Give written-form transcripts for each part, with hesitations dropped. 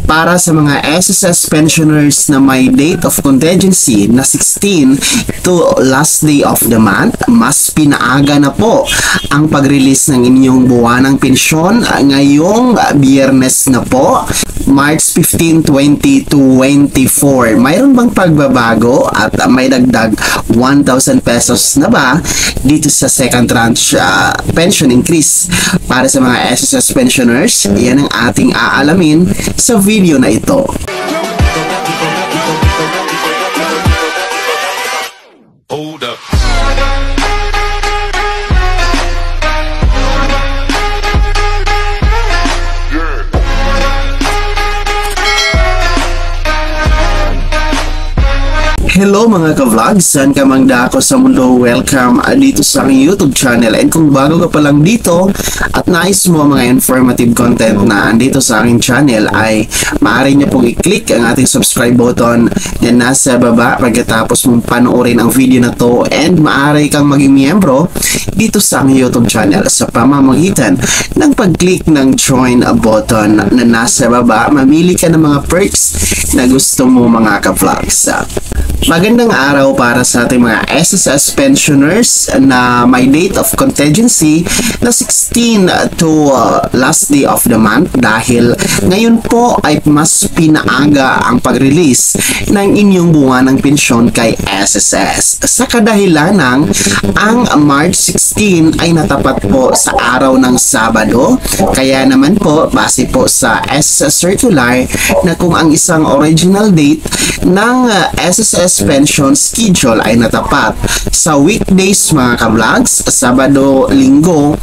para sa mga SSS pensioners na may date of contingency na 16 to last day of the month, mas pinaaga na po ang pag-release ng inyong buwanang pensyon ngayong Biyernes na po, March 15, 2024. Mayroon bang pagbabago at may dagdag 1,000 pesos na ba dito sa second tranche pension increase para sa mga SSS pensioners? Yan ang ating aalamin sa video na ito. Hold up. Hello mga ka-vlogs, saan ka mang dako sa mundo, welcome dito sa aking YouTube channel. And kung bago ka pa lang dito at nais mo mga informative content na andito sa aking channel, ay maaari niyo pong i-click ang ating subscribe button na nasa baba pagkatapos mong panoorin ang video na to, and maaari kang maging miyembro dito sa aking YouTube channel sa pamamagitan ng pag-click ng join button na nasa baba. Mamili ka ng mga perks na gusto mo mga ka-vlogs. Magandang araw para sa ating mga SSS pensioners na may date of contingency na 16 to last day of the month, dahil ngayon po ay mas pinaaga ang pag-release ng inyong buwanang pensyon kay SSS. Sa kadahilanang ang March 16 ay natapat po sa araw ng Sabado, kaya naman po base po sa SSS circular na kung ang isang original date ng SSS pension schedule ay natapat sa weekdays mga ka-vlogs, Sabado, Linggo,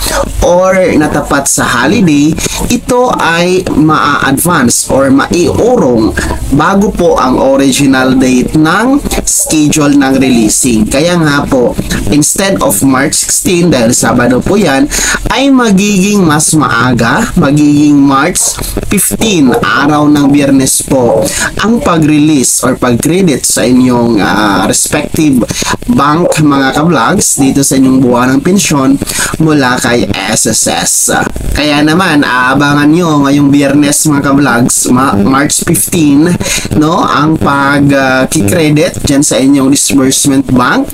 or natapat sa holiday, ito ay ma-advance or maiurong bago po ang original date ng schedule ng releasing. Kaya nga po, instead of March 16, dahil Sabado po yan, ay magiging mas maaga, magiging March 15, araw ng Biyernes po, ang pag-release or pag-credit sa inyong respective bank mga ka-vlogs dito sa inyong buwanang pensyon mula kay SSS. Kaya naman aabangan nyo ngayong Biyernes mga ka-vlogs, March 15, no, ang pag-credit dyan sa inyong disbursement bank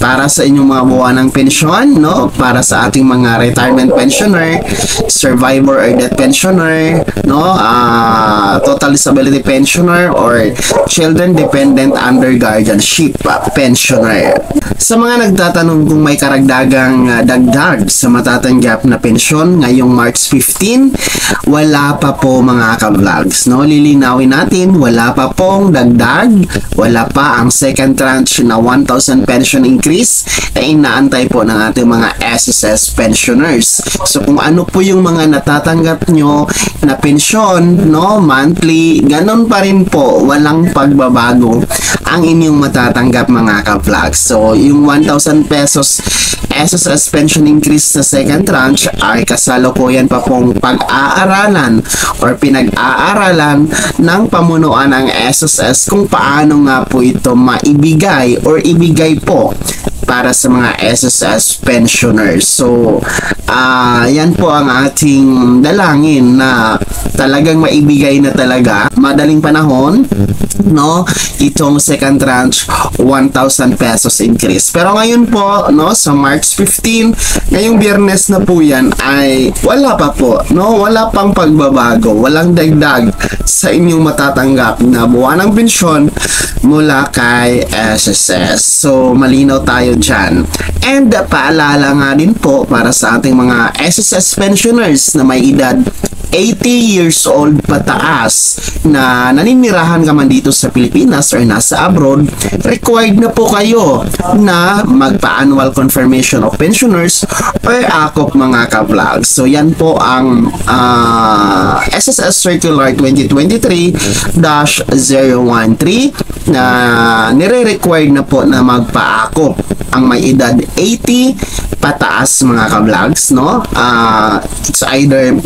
para sa inyong mga buwanang pensyon, no, para sa ating mga retirement pensioner, survivor or death pensioner, no, total disability pensioner, or children dependent under guardianship pensioner. Sa mga nagtatanong kung may karagdagang dagdag sa matatanggap na pensyon ngayong March 15, wala pa po mga ka-vlogs, no? Lilinawin natin, wala pa pong dagdag, wala pa ang second tranche na 1,000 pension increase na inaantay po ng ating mga SSS pensioners. So kung ano po yung mga natatanggap nyo na pensyon, no, monthly, ganun pa rin po, walang pagbabago ang inyong matatanggap mga ka-vlogs. So yung 1,000 pesos SSS pension increase sa second tranche ay kasalukuyan pa pong pag-aaralan or pinag-aaralan ng pamunuan ng SSS kung paano nga po ito maibigay or ibigay po para sa mga SSS pensioners. So, yan po ang ating dalangin na talagang maibigay na talaga madaling panahon, no, itong second tranche 1,000 pesos increase. Pero ngayon po, no, sa March 15, ngayong Biyernes na po yan, ay wala pa po, no, wala pang pagbabago, walang dagdag sa inyong matatanggap na buwanang pensyon mula kay SSS. So, malinaw tayo dyan. And paalala nga din po para sa ating mga SSS pensioners na may edad 80 years old pataas na naninirahan ka man dito sa Pilipinas or nasa abroad, required na po kayo na magpa-annual confirmation of pensioners or ACOP mga ka-vlogs. So yan po ang SSS Circular 2023-013 na nire-required na po na magpa-ACOP ang may edad 80 pataas mga ka-vlogs, no? It's either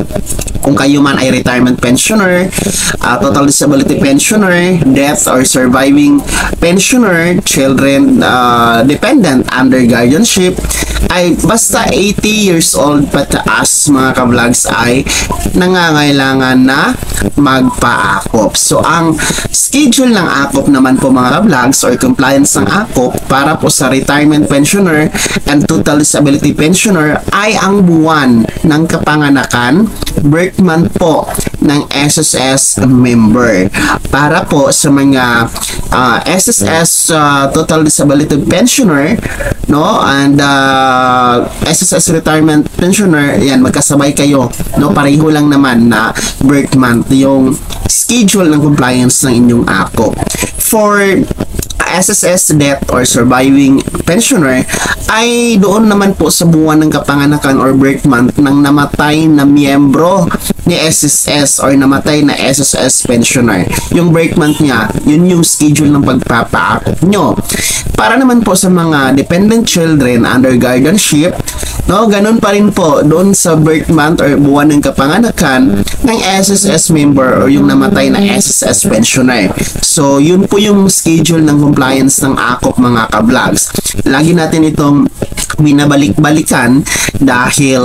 Kung kayo man ay retirement pensioner, total disability pensioner, death or surviving pensioner, children dependent under guardianship, ay basta 80 years old pataas mga ka-vlogs ay nangangailangan na magpa-akop. So ang schedule ng akop naman po mga ka-vlogs or compliance ng akop para po sa retirement pensioner and total disability pensioner ay ang buwan ng kapanganakan, birth month po ng SSS member. Para po sa mga SSS total disability pensioner, no, and SSS retirement pensioner, yan, magkasabay kayo, no, pareho lang naman na birth month yung schedule ng compliance ng inyong AKO. For SSS death or surviving pensioner ay doon naman po sa buwan ng kapanganakan or birth month ng namatay na miyembro ni SSS or namatay na SSS pensioner. Yung birth month niya, yun yung schedule ng pagpapaakop nyo. Para naman po sa mga dependent children under guardianship, no, ganun pa rin po doon sa birth month or buwan ng kapanganakan ng SSS member or yung namatay na SSS pensioner. So, yun po yung schedule ng compliance ng AKOP mga ka-vlogs. Lagi natin itong binabalik-balikan dahil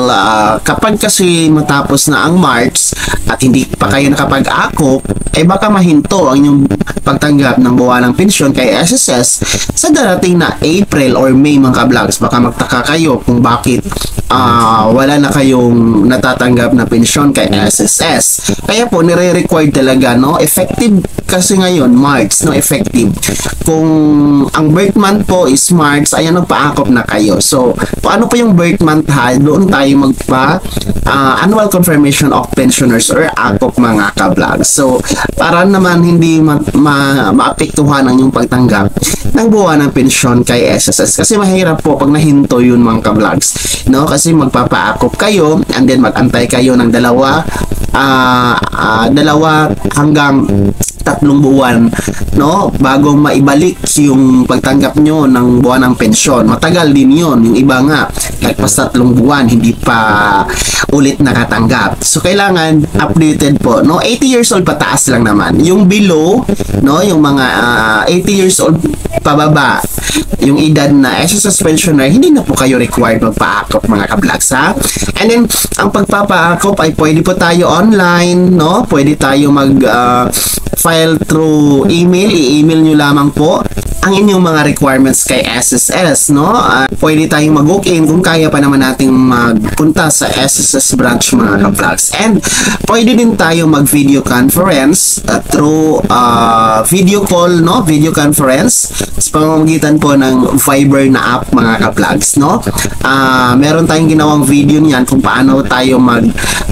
kapag kasi matapos na ang March at hindi pa kayo nakapag-akop, ay baka mahinto ang inyong pagtanggap ng buwan ng pensyon kay SSS sa darating na April or May mga ka-vlogs. Baka magtaka kayo kung bakit wala na kayong natatanggap na pensyon kay SSS. Kaya po nire-required talaga, no, effective kasi ngayon March, no, effective. Kung ang birth month po is March, ayan, nagpa-akop na kayo. So paano po yung birth month ha? Doon tayo magpa annual confirmation of pensioners or AKOP mga ka-vlogs. So para naman hindi maapektuhan ang yung pagtanggap ng buwan ng pensyon kay SSS, kasi mahirap po pag nahinto yun mga ka-vlogs, no, kasi magpapa-akop kayo and then mag-antay kayo ng dalawa hanggang 3 buwan, no, bago maibalik yung pagtanggap nyo ng buwan ng pensyon. Matagal din yun. Yung iba nga kahit pas 3 buwan hindi pa ulit nakatanggap. So kailangan updated po, no. 80 years old pataas lang naman. Yung below, no, yung mga 80 years old pababa, yung edad na SSS pensioner, hindi na po kayo required magpa-akop mga ka-vlogs ha. And then ang pagpapa-akop ay pwede po tayo online, no, pwede tayo file through email. I-email nyo lamang po ang inyong mga requirements kay SSS, no. Pwede tayong mag-walk-in kung kaya pa naman nating magpunta sa SSS branch mga ka-vlogs. And pwede din tayo mag-video conference through video call, no, video conference sa pamamagitan po ng Viber na app mga ka-vlogs, no. Meron tayong ginawang video niyan kung paano tayo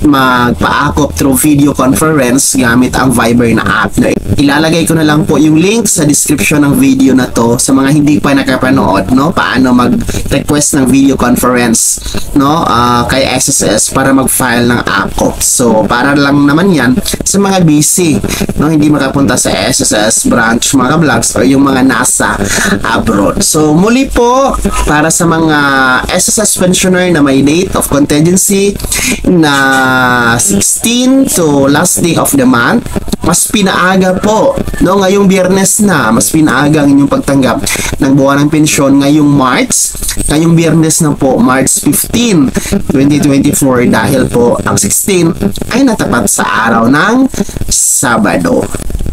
magpa-akop through video conference gamit ang Viber na app. Ilalagay ko na lang po yung link sa description ng video na to sa mga hindi pa nakapanood, no, paano mag-request ng video conference, no, kay SSS para mag-file ng AKOP. So para lang naman yan sa mga busy, no, hindi makapunta sa SSS branch mga vlogs or yung mga nasa abroad. So muli po, para sa mga SSS pensioner na may date of contingency na 16 to last day of the month, mas pinaaga po, no, ngayong Biyernes na, mas pinaaga ang inyong pagtanggap ng buwan ng pensyon ngayong March. Ngayong Biyernes na po, March 15, 2024, dahil po ang 16 ay natapat sa araw ng Sabado.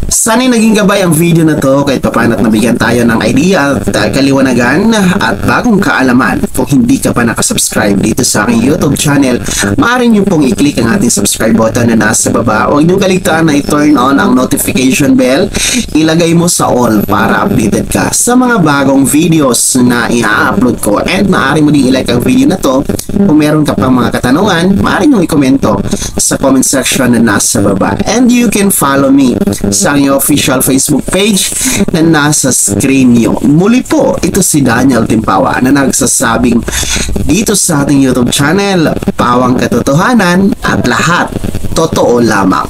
Sana'y naging gabay ang video na to kahit papaano at nabigyan tayo ng idea at kaliwanagan at bagong kaalaman. Kung hindi ka pa nakasubscribe dito sa aking YouTube channel, maaari nyo pong i-click ang ating subscribe button na nasa baba. Huwag nyo kaligtaan na i-turn on ang notification bell. Ilagay mo sa all para updated ka sa mga bagong videos na i-upload ko. And maaari mo din i-like ang video na to. Kung meron ka pang mga katanungan, maaari nyo i-komento sa comment section na nasa baba. And you can follow me sa aking official Facebook page na nasa screen nyo. Muli po, ito si Daniel Timpawa na nagsasabing dito sa ating YouTube channel, pawang katotohanan at lahat totoo lamang.